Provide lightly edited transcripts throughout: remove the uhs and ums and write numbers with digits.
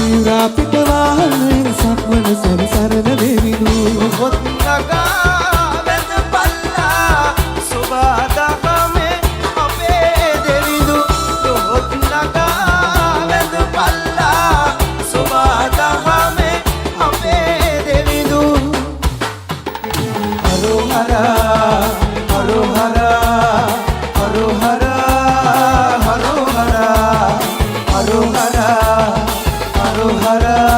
මයුරා පිට වාහන සක්වන සැරිසරන දෙවිදු ඔහොත් නගා වැඳ පල්ලා සුබාදහමේ අපේ දෙවිදු ඔහොත් නගා වැඳ පල්ලා සුබාදහමේ අපේ දෙවිදු හරෝහරා හරෝහරා හරෝහරා හරෝහරා හරෝහරා हरोहरा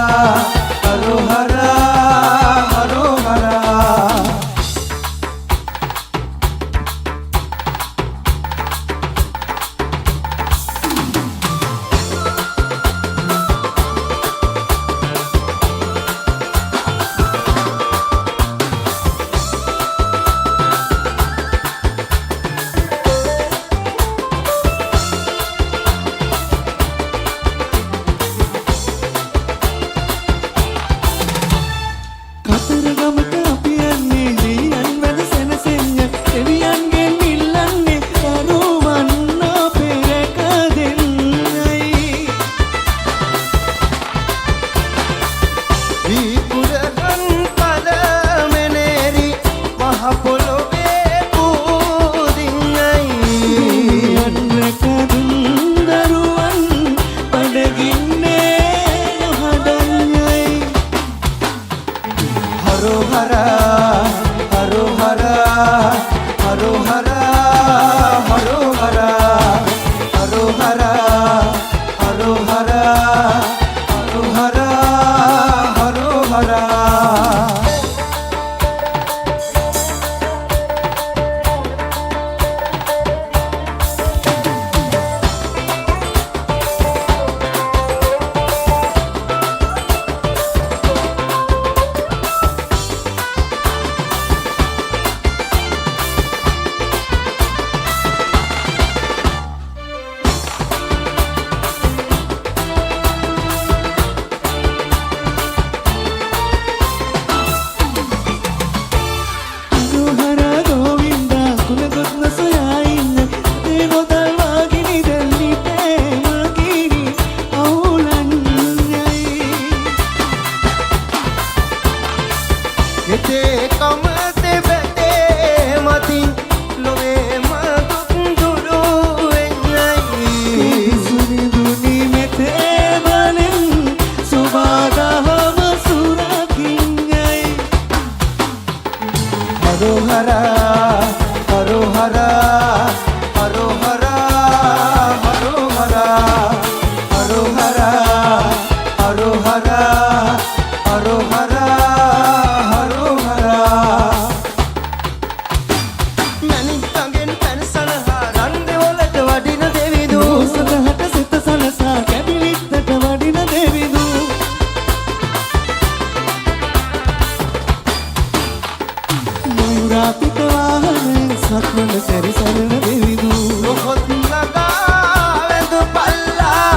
हरोहरा हरोहरा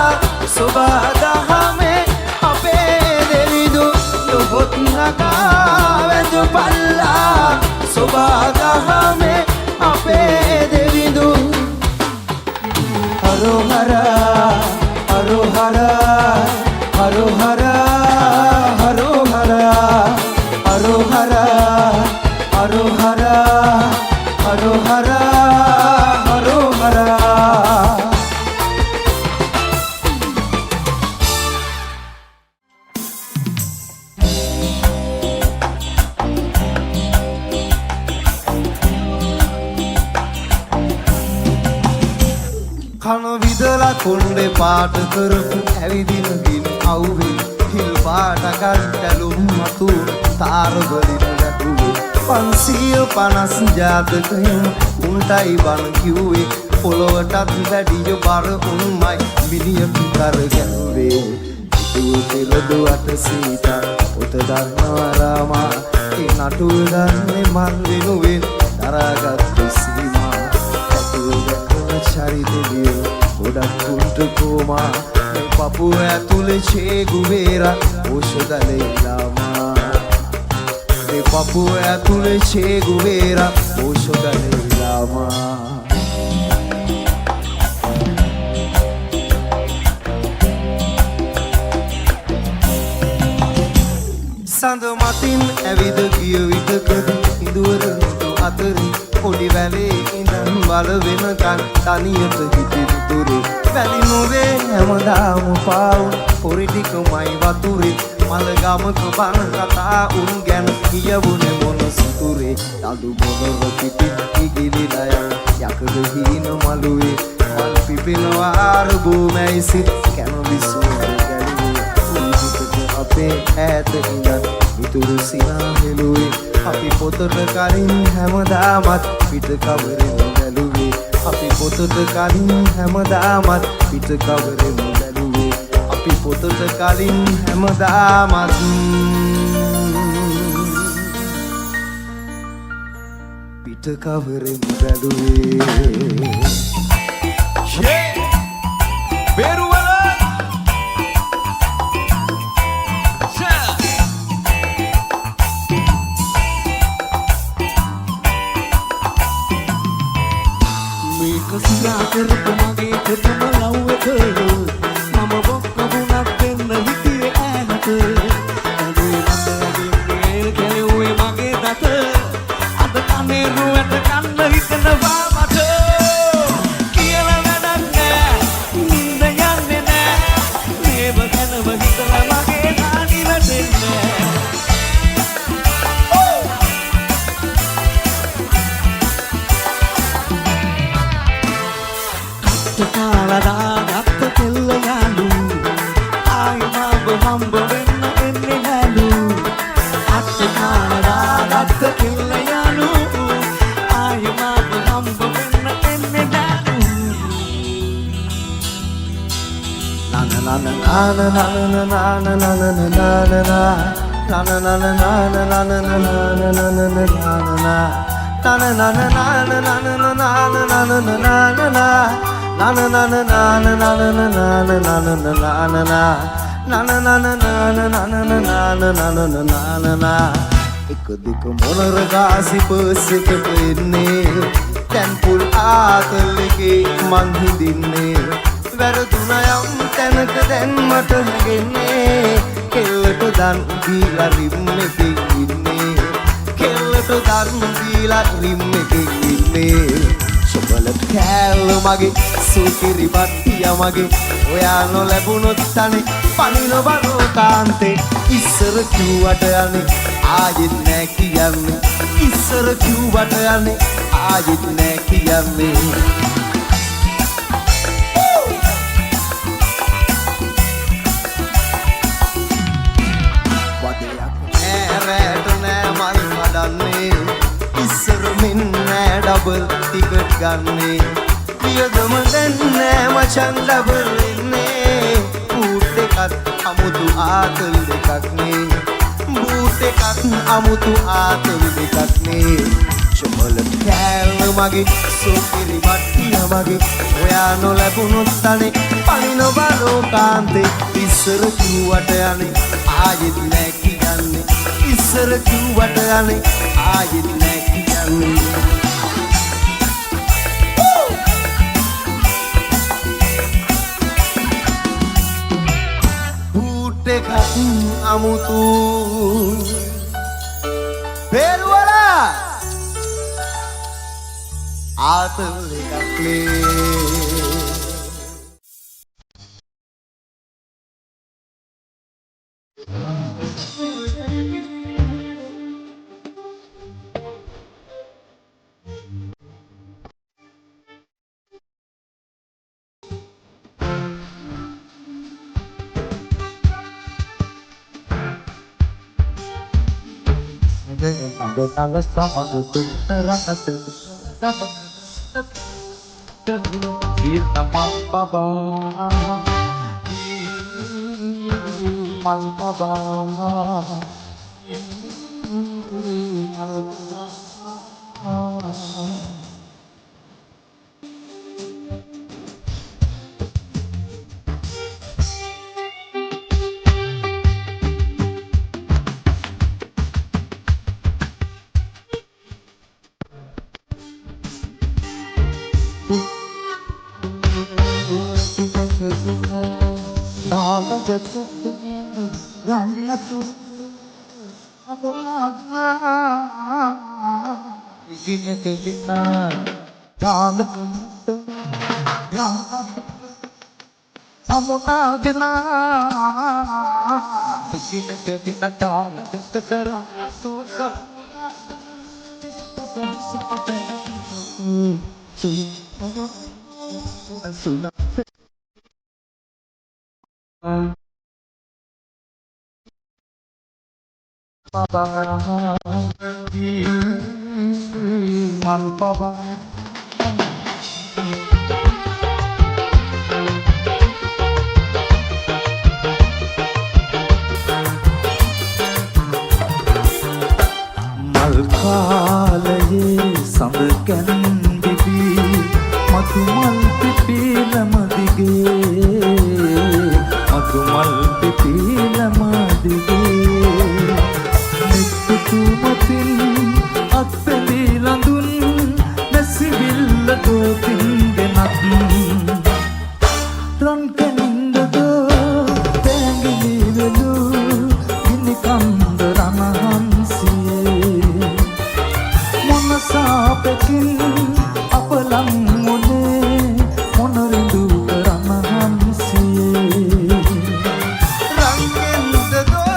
කන විදලා කොණ්ඩේ පාට කරපු ඇවිදින ගින් අවුවේ හිල් පාට ගන්ටලුම් මතු තාර වලින් වැටුවේ 550 ජාතකයන් උන්ටයි බණ කිව්වේ පොළොවටත් වැඩිය බර උන්මයි මිනිහ කර ගැහුවේ හිතුව පෙරදුවට සීතා උත දන්නවා රාමා ඒ නටුව දන්නේ මන් වෙනුවෙන් දරාගත් සීමා චරිතය ගොඩක් කුන්ට කෝමා මේ පපුව ඇතුලේ චේ ගුවේරා ඕෂදලේ ලාමා මේ පපුව ඇතුලේ චේ ගුවේරා ඕෂදලේ ලාමා සඳ මතින් ඇවිද ගිය විටකදී ඉඳුවරට අතරේ පොඩි වැලේ ඉඳන් බල වෙනකන් තනියට හිටිතුරේ වැලි නොවේ හැමදාම පාවුන් පොරි ටිකමයි වතුරේ මල ගමක බන කතා උන් ගැන කියවුනේ මොන සතුරේ දඩු බොදව පිටි ඉගිලිලා යන යකඩ හීන මළුවේ මල් පිපෙනවා අරබෝ මැයිසිත් කැම විසුවේ අපේ ඈත ඉඳන් විතුරු සිනා හෙළුවේ අපි පොතට කලින් හැමදාමත් පිට කවරෙම බැලුවේ අපි පොතට කලින් හැමදාමත් පිට කවරෙම බැලුවේ අපි පොතට කලින් හැමදාමත් පිට කවරෙම බැලුවේ කසියා කරපු මගේ කරම ලව් එක මම බොක්ක වුණත් දෙන්න හිටියේ ඈනට අනේ මට ගැලුවේ මගේ දත අද කනේ රුවට කන්න හිතනවා මට කියලා වැඩක් නෑ නින්ද යන්නේ නෑ මේව ගැනම හිතලා මගේ නාඩි වැටෙන්නේ ගත්ත කෙල්ල යාලු ආයමව හම්බ වෙන්න එන්නේ නැලු අත්ත කාලා ගත්ත කෙල්ල යාලු ආයමව හම්බ වෙන්න එන්නේ නැලු එක දෙක මොනර ගාසි පර්ස් එකට එන්නේ දැන් පුල් ආතල් එකේ මං හිඳින්නේ වැරදුන යම් තැනක දැන් මට හැගෙන්නේ කෙල්ලට දන් දීලා රිම් එකේ ඉන්නේ කෙල්ලට දන් දීලා රිම් එකේ ඉන්නේ චොකලට් කෑල්ල මගේ සුකිරි බට්ටිය මගේ ඔයා නොලැබුණොත් තනේ පනින බරෝ කාන්තේ ඉස්සර කිව්වට යන්නේ ආයෙත් නෑ කියන්නේ ඉස්සර කිව්වට යන්නේ ආයෙත් නෑ කියන්නේ වදයක් නෑ රැට නෑ මල් වඩන්නේ ඉස්සර මෙන් නෑ ඩබල් ටිකට් ගන්නේ පියදම දැන් නෑ මචන් ඩබල් වෙන්නේ බූට් එකත් අමුතු ආතල් දෙකක් නේ බූට් එකත් අමුතු ආතල් දෙකක් නේ චොකලට් කෑල්ල මගේ සුකිරි බට්ටිය මගේ ඔයා නොලැබුණොත් තනේ පනින බරෝ කාන්තේ ඉස්සර කිව්වට යන්නේ ආයෙත් නෑ කියන්නේ ඉස්සර කිව්වට යන්නේ ආයෙත් නෑ කියන්නේ බූට් එකත් අමුතු පෙරුවලා ආතල් එකක් මල් කාලයේ සඳ කැන්දිවි මතු මල් පිපිලම දිගේ මතු මල් පිපිලම දිගේ නිත්තු මතින් අත්පෙලි ලඳුන් නැසිවිල්ල තෝතින් ගෙනත් රන් කැනින්දදෝ තැඟිලි වෙලු ගිනි කන්ද රණහන්සියේ මොනසාපකින් අපලං මොනේ මොනරිඳු රණහන්සියේ රන් කැනින්දදෝ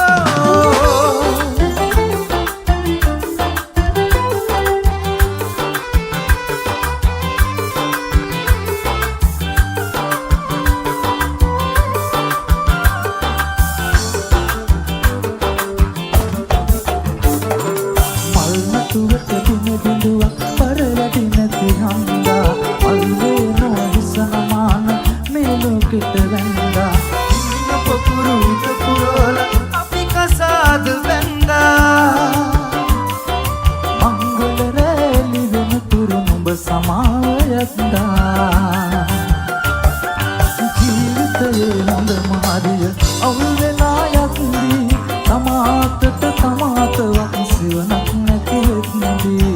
ජීවිතයේ හොඳ මාරිය අවුල් වෙලා යද්දී තමාටට තමාටවත් සිවණක් නැති වෙද්දී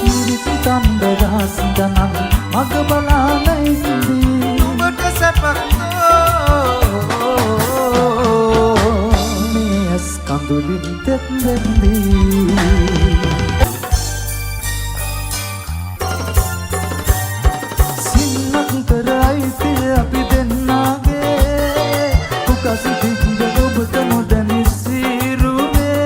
ඉරිතන් දහස්දනක් මග බලා නැයිදී ඔබට සැපක්තෝ මේ ඇස් කඳුලින් තෙත් වෙද්දී අපි දෙන්නාගේ උකසි දිග්ග ඔබට නොදැනි සිරුරේ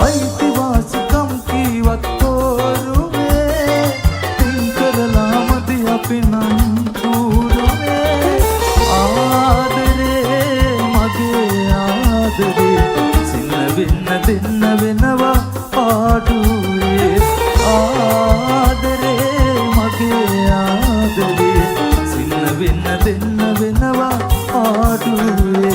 අයිතිවාසිකම් කීවත් තෝරුවේ තින් කරලා මදි අපි නම් තුරුවේ ආදරේ මගේ ආදරේ සින්න වෙන්න දෙන්න වෙනවා පාඩුවේ ආදරේ මගේ ආදරේ සින්න වෙන්න දෙන්න වෙනවා ආඩුවේ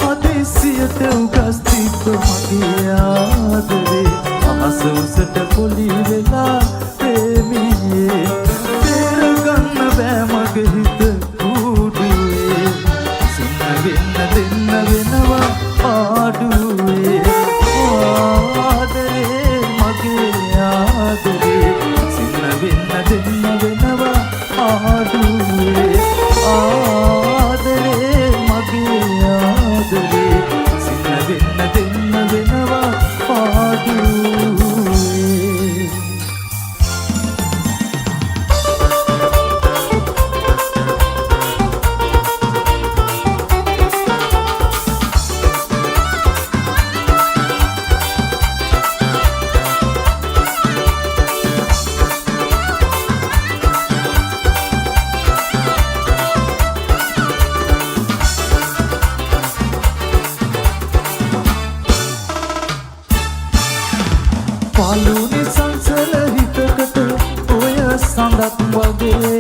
අදිසියට උගස් තිබ්බ මගේ ආදරේ අහස උසට පොලි වෙලා ප්‍රේමියේ තේරගන්න බෑ මගේ හිත කුඩුවේ සින්න වෙන්න දෙන්න වෙනවා ආඩුවේ ආදරේ මගේ ආදරේ සින්න වෙන්න දෙන්න වෙනවා ආඩුවේ ආදරේ මගේ ආදරේ සින්න වෙන්න දෙන්න වෙනවා ආඩුවේ පාලුනි සංසල හිතකට ඔය සඳක් වගේ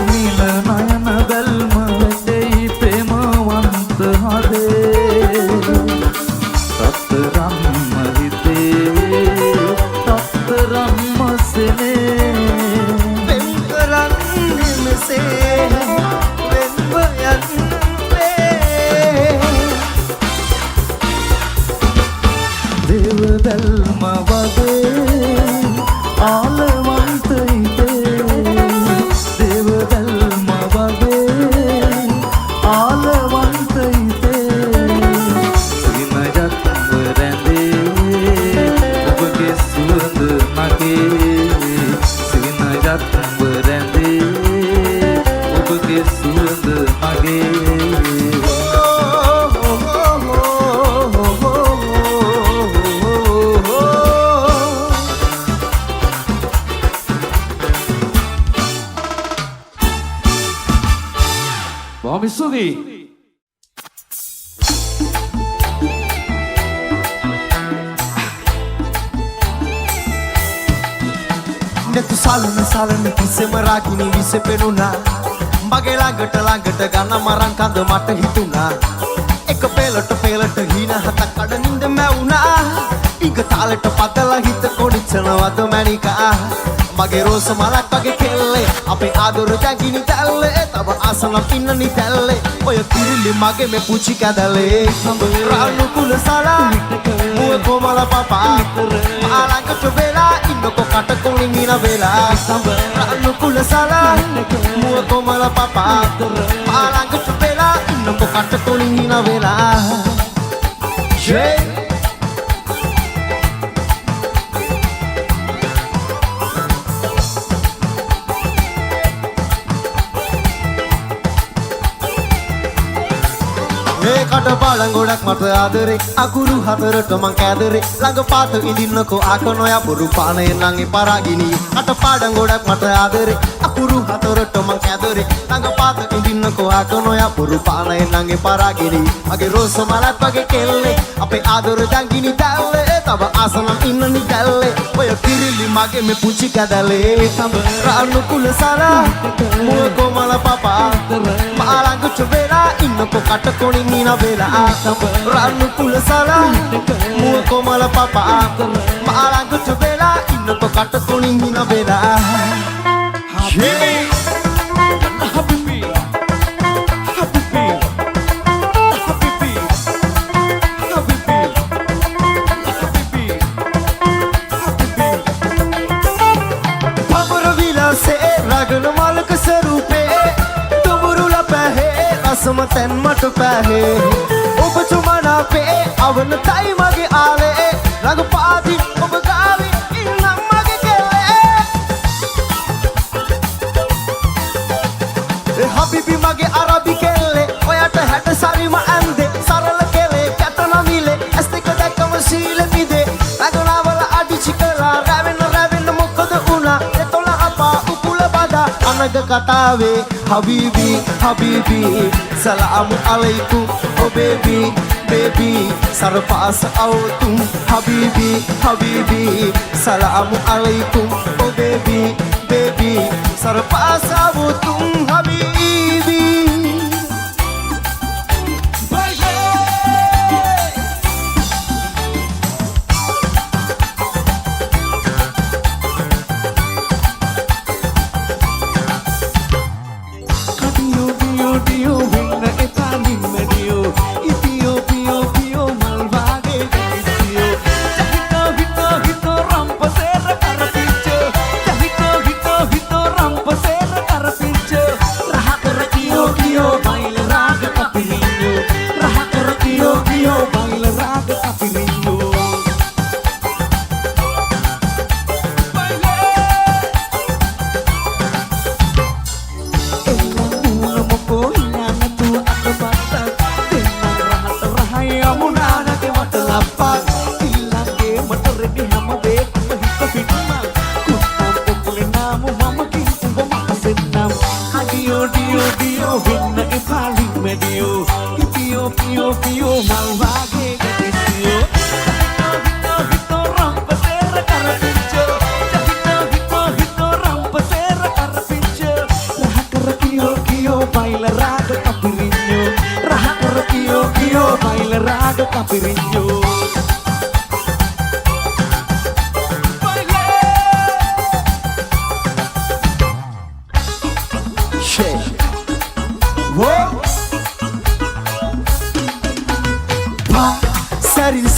නිල නයන බැල්ම වැටෙයි ප්‍රේමවන්ත හදේ රත්තරන්ම හිතේ රත්තරන්ම සෙනේ වෙන් කරන්නේ මෙසේ වෙන්ව යන්නේ දේව බැල්ම වගේ ආලවන්ත හිතේ දේව බැල්ම වගේ වගේ බොහොම ස්තුතියි. නැතු සලන කිසිම රාගිනි විසපෙනුණා මගේ ළඟට ගන්න මරන් කඳ මට හිතුණා එක පෙලට හින හතක් කඩ නින්ද මැවුණා ඉඟ තාලෙට පදලා හිත කොනිච්චනවද මැනිකා මගේ රෝස මලක් වගේ කෙල්ලේ අපේ ආදර ජගිනි තැල්ලේ තව ආසනම් ඉන්න නිතැල්ලේ ඔය කිරිලි මගේ මේ පුචි කැදලේ රාණු කුල සලා මුව කොමල පපා ආලංග චොබෙලා ඉන්නකො කට කොණින් ඉන වෙලා රාණු කුල සලා මුව කොමල පපා ආලංග චොබෙලා ඉන්නකො කට කොණින් ඉන වෙලා කටපාඩම් ගොඩක් මට ආදරේ අකුරු හතරට මං කැදරේ ළඟ පාත ඉඳින්නකෝ ආකනොය පුරු පානේ නම් එපරාගිනි කටපාඩම් ගොඩක් මට ආදරේ අකුරු හතරට මං කැදරේ ළඟ පාත ඉඳින්නකෝ ආකනොය පුරු පානේ නම් එපරාගිනි මගේ රෝස මලක් වගේ කෙල්ලේ අපේ ආදර දංගිනි දැල්ලේ තව ආසනම් ඉන්න නිදැල්ලේ ඔය කිරිලි මගේ මේ පුංචි කැදලේ රාණු කුල සලා මුව කොමල පපා මාළංග චොබෙලා ඉන්නකෝ කට කොණින් ඉන වෙලා රාණු කුල සලා මුව කොමල පපා මාළංග චොබෙලා ඉන්නකෝ කට කොණින් ඉන වෙලා समतन मट पहे उब चुमना पे अवन ताई मगे आले रग पादी उब गावी इन मगे केले हबीबी मगे अरबी केले ओयाट हट सारी म अंदे सरल केले कतना मिले अस्ते कदा कम सील मिदे रगना वाला आदि चिकला रविन मुकद उना ते तोला अपा उकुल बादा अनग कतावे हबीबी हबीबी सलाम अलैकुम ओ बेबी बेबी सरपास आओ तुम हबीबी हबीबी सलाम अलैकुम ओ बेबी बेबी सरपास आओ तुम Habibi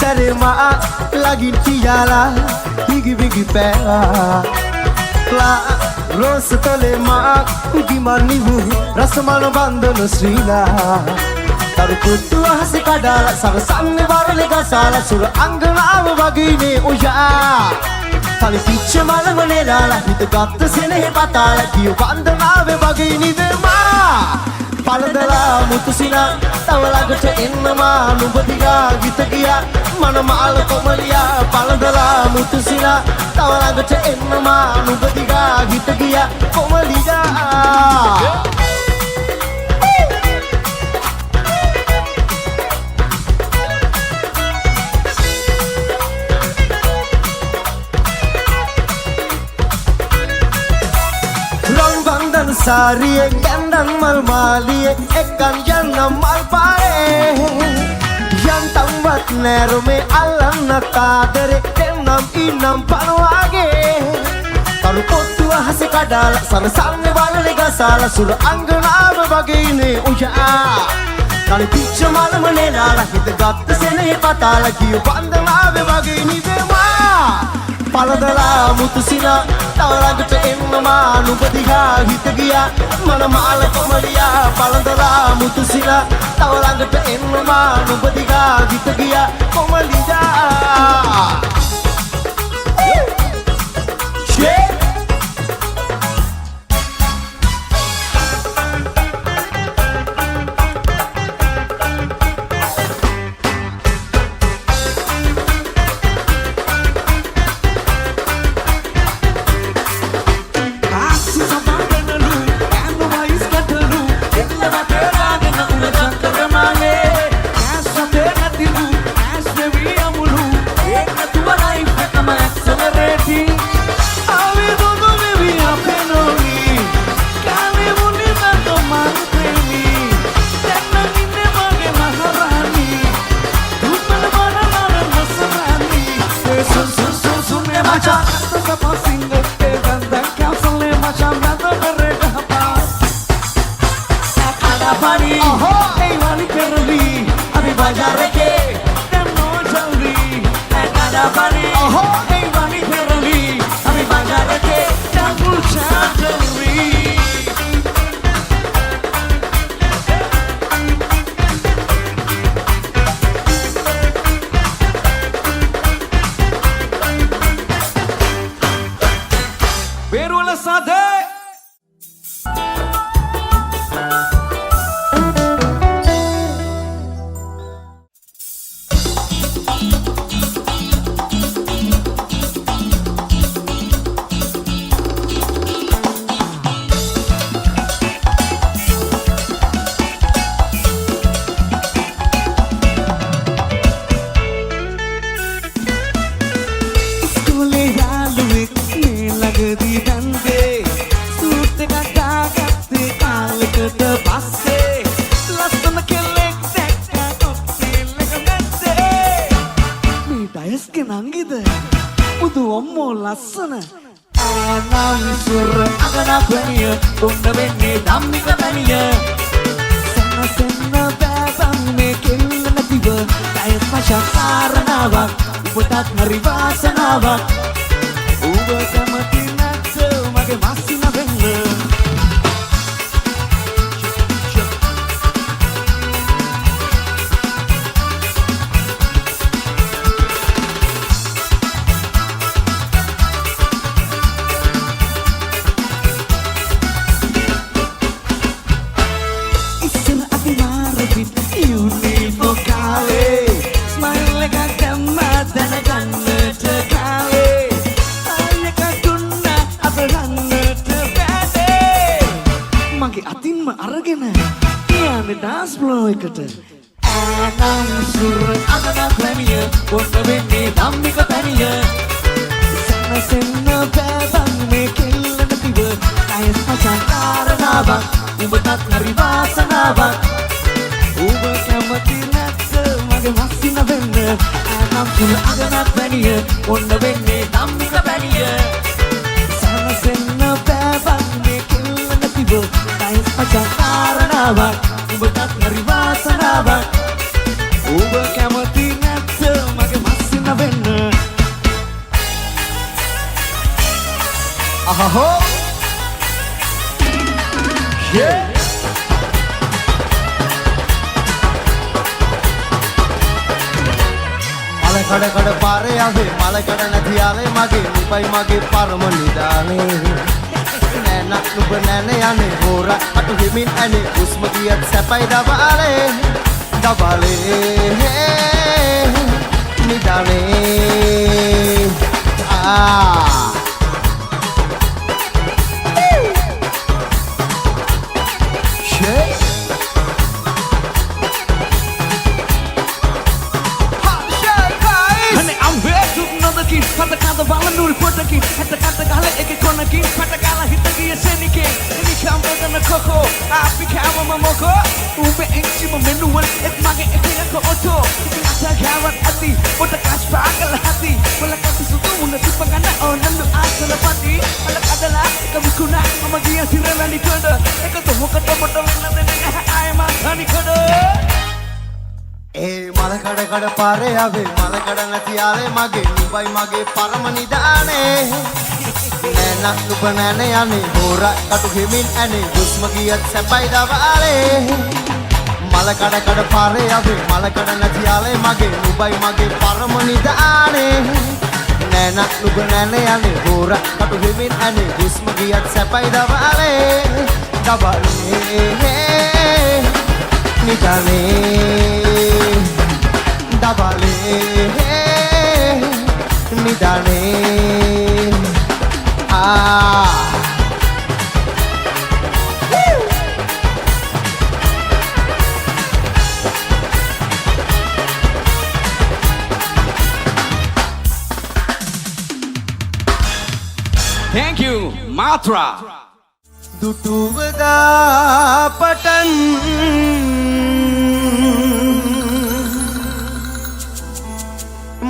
Sari ma lagi tiala bigi bigi pela la rose tole ma gimani bu rasmana bandana srila taru kutu hase kadala sarasanne warale gasala sur anganaව වගේනේ ඔයා තලි පිච්ච මලවනේ දාලා හිත ගත්ත සෙනෙහ පතාලා කියු වන්දනාවේ වගේ නිදෙමා පළදලා මුතුසිනා තව ළඟට එන්නමා නුඹ දිහා ගිත ගියා මනමාල කොමලියා පළදලා මුතුසිනා තව ළඟට එන්නමා නුඹ දිහා ගිත ගියා කොමලියා सारिये गंदन मल मालिये एक गंजन मल पाए यंतम वत नेरो में अल्लाह न कादरे तेनम इनम पनवागे तारु पोतु हसे कडाल सन सामने वाले गसाला सुर अंगनाव बगीने उया काली पीछे माल मने लाला हित गप्त से नहीं पता लगी बंदनाव बगीनी बेमा පළදලා මුතුසිනා තව ළඟට එන්නමා නුඹ දිහා හිත ගියා මනමාල කොමලියා පළදලා මුතුසිනා තව ළඟට එන්නමා නුඹ දිහා හිත ගියා කොමලියා කඩ කඩ පාරේ ආවේ මල කඩ නැති ආවේ මගේ උපයි මගේ පරම නිදානේ නෑනක් නුඹ නෑන යන්නේ හෝර අටු හිමින් ඇනේ හුස්ම ගියත් සැපයි දබාලේ දබාලේ නිදානේ Kata-kata bala nuri potaki Kata-kata gala eke konaki Kata-kala hitaki ya senike Ini kambo dana koko Api kama mamoko Ube enci memenuan Et mage eke yako oto Ata kawan ati Ota kaspa akal hati Wala kasi sutu muna tipangana O nandu asala pati Alak adalah kami kuna Mama dia sirela ni kodo Eka tuho kata boto Wena dene Ae matani kodo මල කඩ කඩ පාරේ ආවේ මල කඩ නැති යාලේ මගේ නුඹයි මගේ පරම නිදානේ නෑනක් නුඹ නෑන යන්නේ හෝර කටු හිමින් ඇනේ හුස්ම ගියත් සැපයි දවාලේ මල කඩ කඩ පාරේ ආවේ මල කඩ නැති යාලේ මගේ නුඹයි මගේ පරම නිදානේ නෑනක් නුඹ නෑන යන්නේ හෝර කටු හිමින් ඇනේ හුස්ම ගියත් සැපයි දවාලේ දවාලේ නිදානේ Dabale, nidane, Thank you, Matra. Dutuvada patan.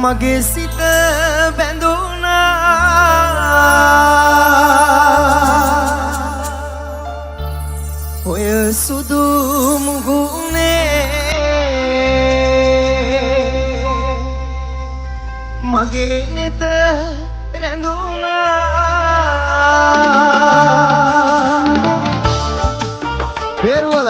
මගේ සිත බැඳුනා ඔය සුදු මුහුණේ මගේ නෙත රැඳුනා පෙරවල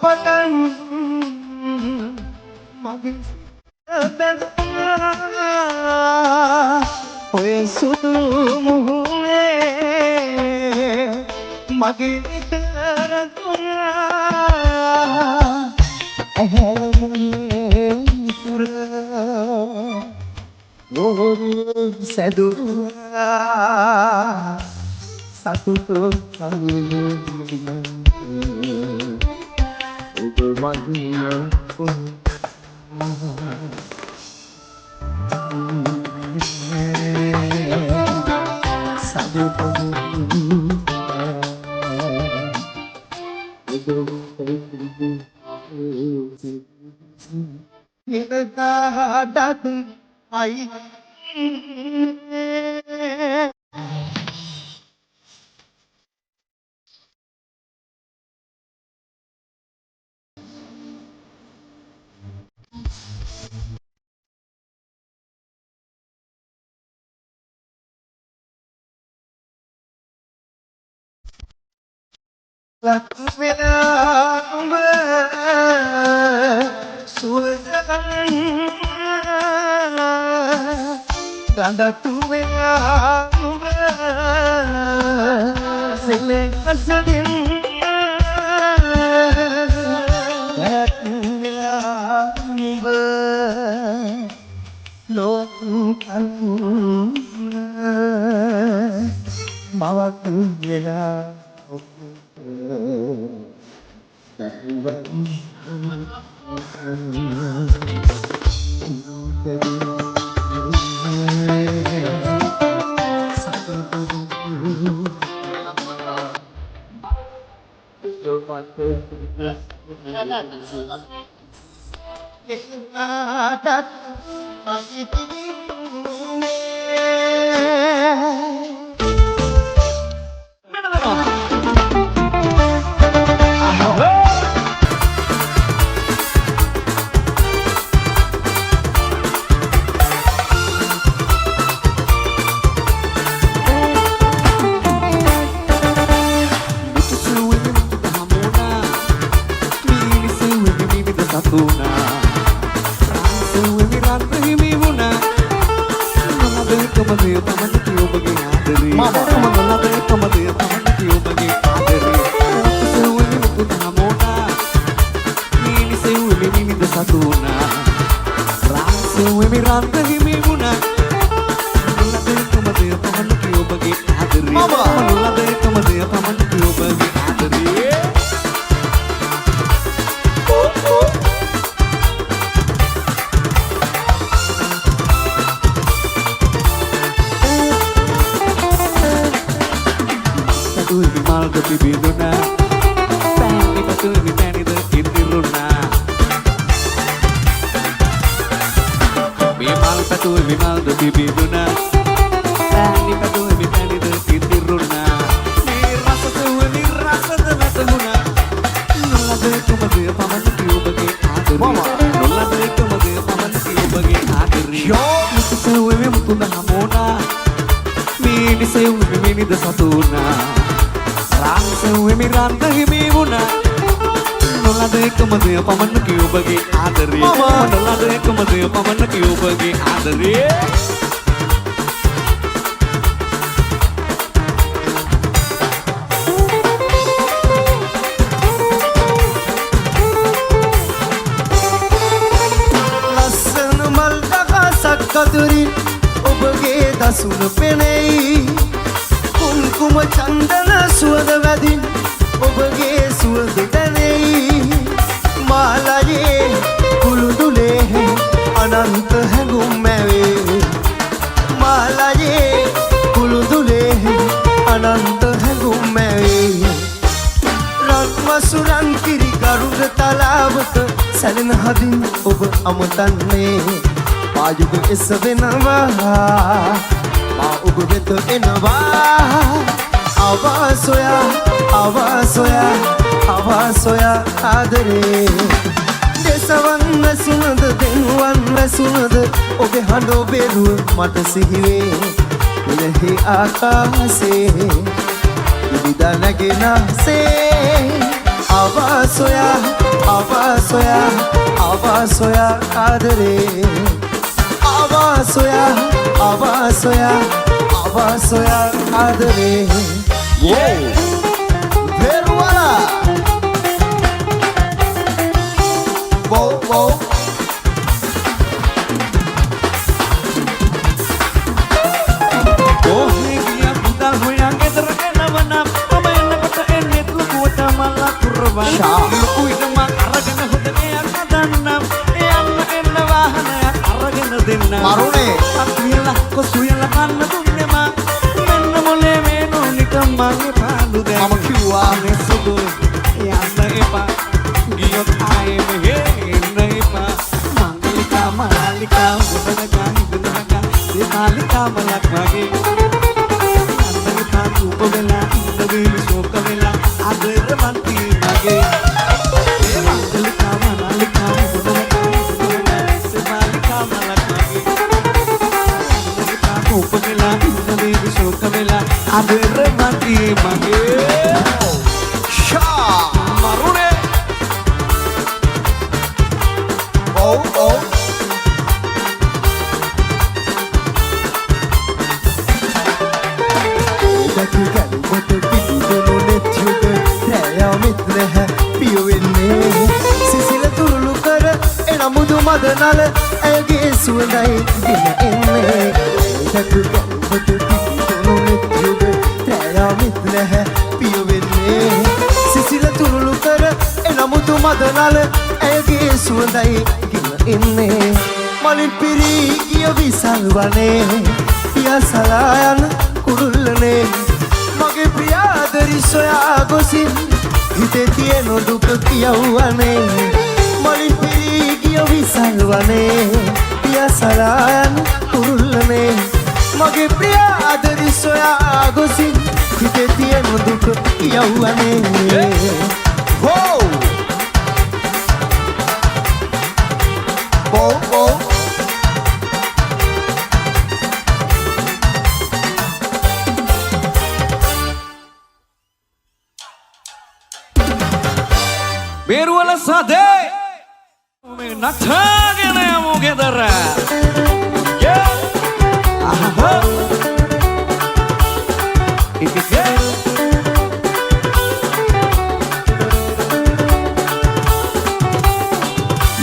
patan mage benduna oy sudu muhune mage tera duna pura sedu satu Tanda tuwe sile kasadin lo kan mawak vela කතුරින් ඔබගේ දසුන පෙනෙයි කුම්කුම චන්දන සුවඳ වැදින් ඔබගේ සුවඳ දැනෙයි මාලයේ කුළුදුලේ අනන්ත හැඟුම් මැවේ මාලයේ කුළුදුලේ අනන්ත හැඟුම් මැවේ රන්වසුරන් කිරි ගරුඩ තලාවක සැලෙන හදින් ඔබ අමතන්නේ පායුග එස වෙනවා මා ඔබ වෙත එනවා අවසොයා ආදරේ දෙසවන් වැසුනද දෙනුවන් වැසුනද ඔබේ හඬ බෙරුව මට සිහිවේ ඉලහි ආකාසේ ඉදිදා නැගෙනසේ අවසොයා ආදරේ අවසොයා ආදරේ Veruana Wow Ohia putal hoyang eder kenavana pamayana kota enet lukuta mala kurva lukuy nama aragana hudane akadanna eyanna enna wahana aragana denna Marune akila kosuyala kanna dunnema menna mole menu nikama ge palu de mama kiwa ne sudu yanna epa giyot aye mehe enna epa mangalika malika gunaka hidunaka demalika malakmage Vela, indavili shoka vela, adere manti mage. Mangalika manalika, gunalaka, semalika malakmage. Mangalika kopa vela, indavili shoka vela, adere manti mage. Sha Marune. Oh මදනල ඇගේ සුවඳයි දින එන්නේ දකු ගම්බට පිටුණු නෙත්යුග තෑයමිත් නැහැ පිය වෙන්නේ සිසිල තුරුළු කර එනමුතු මදනල ඇගේ සුවඳයි දින එන්නේ මලින් පිරී ගිය විසල් වනේ පියසලා යන කුරුල්ලනේ මගේ ප්‍රියාදරි සොයා ගොසින් හිතේ තියෙන දුක කියවනේ මලින් පිරී ගිය විසල්වනේ පියසරයන් කුරුල්ලනේ මගේ ප්‍රිය ආදරි සොයා ගොසින් හිතේ තියෙන දුක කියවනේ හෝ බෝ Beruala sade nataගෙන යමු ගෙදර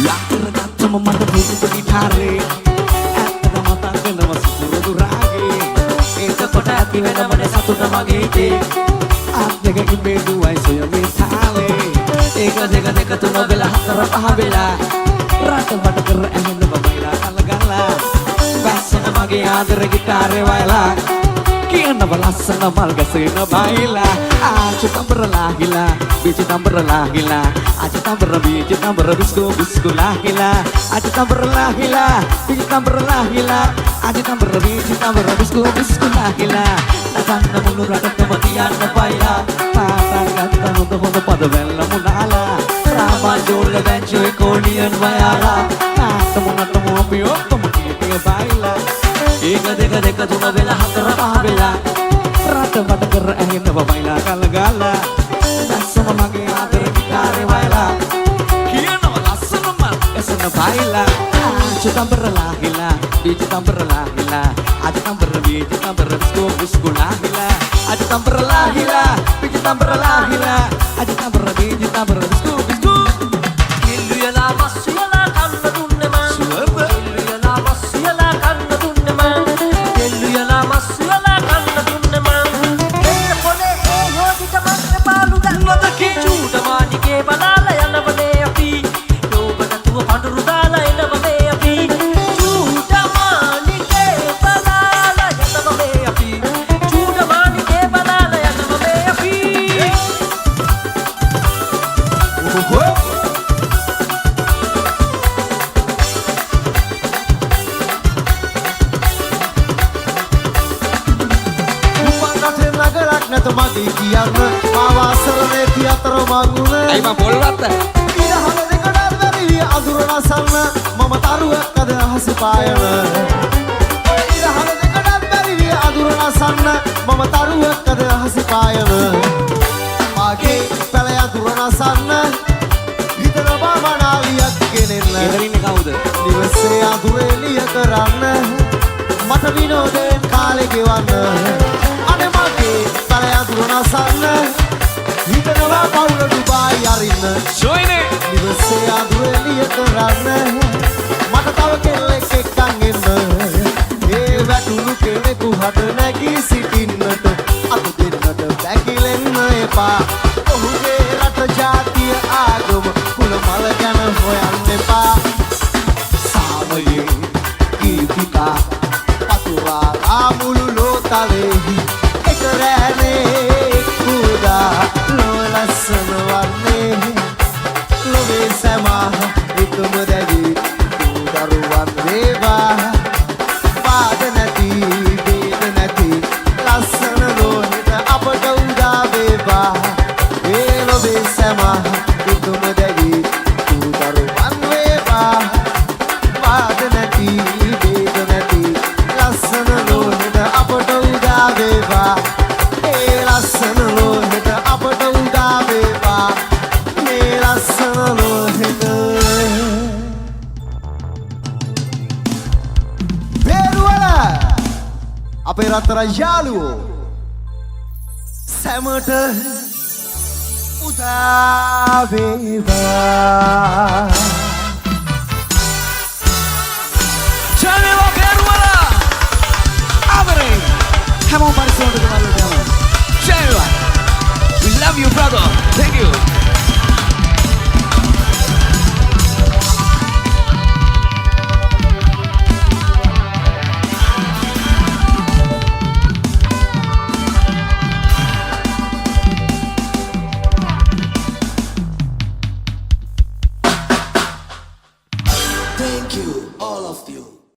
යකර ගත්තම මට පුදුම ගිටාරේ ඇත්තටම මතකනවා සුදුරු රාගේ එතකොට ඇති වෙන මට සතුට මගේ ඉතේ අත් දෙකකින් බෙදුවයි සොයමේ තාලේ Eka deka tu nobela hakara pahabela Rata vata kar ahem no babela kalagala Basana mage adara gitare waila Kiyana balasana malga sena baila Achu tambara lahila Biji tambara lahila Achu tambara biji tambara bisku lahila Achu tambara lahila Biji tambara lahila Achu tambara biji tambara bisku lahila Nasana mulu rata kematian no baila Kata untuk pada bela munala Rama jola dan cuy konian bayala Temu apio pemukiti baila Ika deka tu nabela hakara pahabela Rata pada kera angin naba baila kalagala Nasama magi adara gitare baila Kia nama lasana mal esana baila Achu tambara lahila Biji tambara lahila Achu tambara biji tambara bisku lahila Achu tambara lahila Biji tambara lahila Achu tambara biji tambara bisku Illu yala massu yala kanna dunne ma Illu yala massu yala kanna dunne ma Illu yala massu yala kanna dunne ma Ella pone yodita manne palu dalla Chuda manike balala yana bane api Yobana tuwa panduru dala yana bane api Chuda manike balala yana bane api Chuda manike balala yana bane api මගේ කියන්න මාවාසරනේ තියතර මගුණ ඇයි මම පොල්වත් ඉරහල දෙකඩත් වැරිලි අඳුර නසන්න මම තරුවක් අද අහස පායන ඉරහල දෙකඩත් වැරිලි අඳුර නසන්න මම තරුවක් අද අහස පායන මගේ පැල අඳුර නසන්න හිතන බමනාලියක් ගෙනෙන්න ඉදරින්නේ කවුද දිවසේ අඳුර එළිය කරන්න මට විනෝදයෙන් කාලේ ගෙවන්න අනේ මගේ පැල අඳුර නසන්න හිතනවා පවුල දුබායි අරින්න join it දිවසේ අඳුර එළිය කරන්න මට තව කෙල්ලෙක් එක්කන් එන්න ඒ වැටුණු කෙනෙකු හට නැගී සිටින්නට අත දෙන්නට පැකිලෙන්න එපා ඔහුගේ රට ජාතිය ආගම කුල මල ගැන හොයන්න එපා සාමයේ කීර්තිකා පතුරා ආමුළු ලෝතලෙහි එක රැනේ කුඩා ලොලස්සන වන්නේ ලොවේ සැමා එකම දැවි දරුවන් වේවා පාද නැති වේද නැති ලස්සන ලෝහිත අපට උදා වේවා ඒ ලොවේ සැමා එකම දැවි දරුවන් වේවා පාද නැති වේද නැති ලස්සන ලෝහිත අපට උදා වේවා ඒ ලස්සන ලෝහිත අපට උදා වේවා මේ ලස්සන ලෝහිත බේරුවල අපේ රත්තරන් යාළුවෝ සැමට උදා වේවා Janela Beruala Abre Come on, Marisol de Guadalupe Janela We love you, brother. Thank you. Thank you, all of you.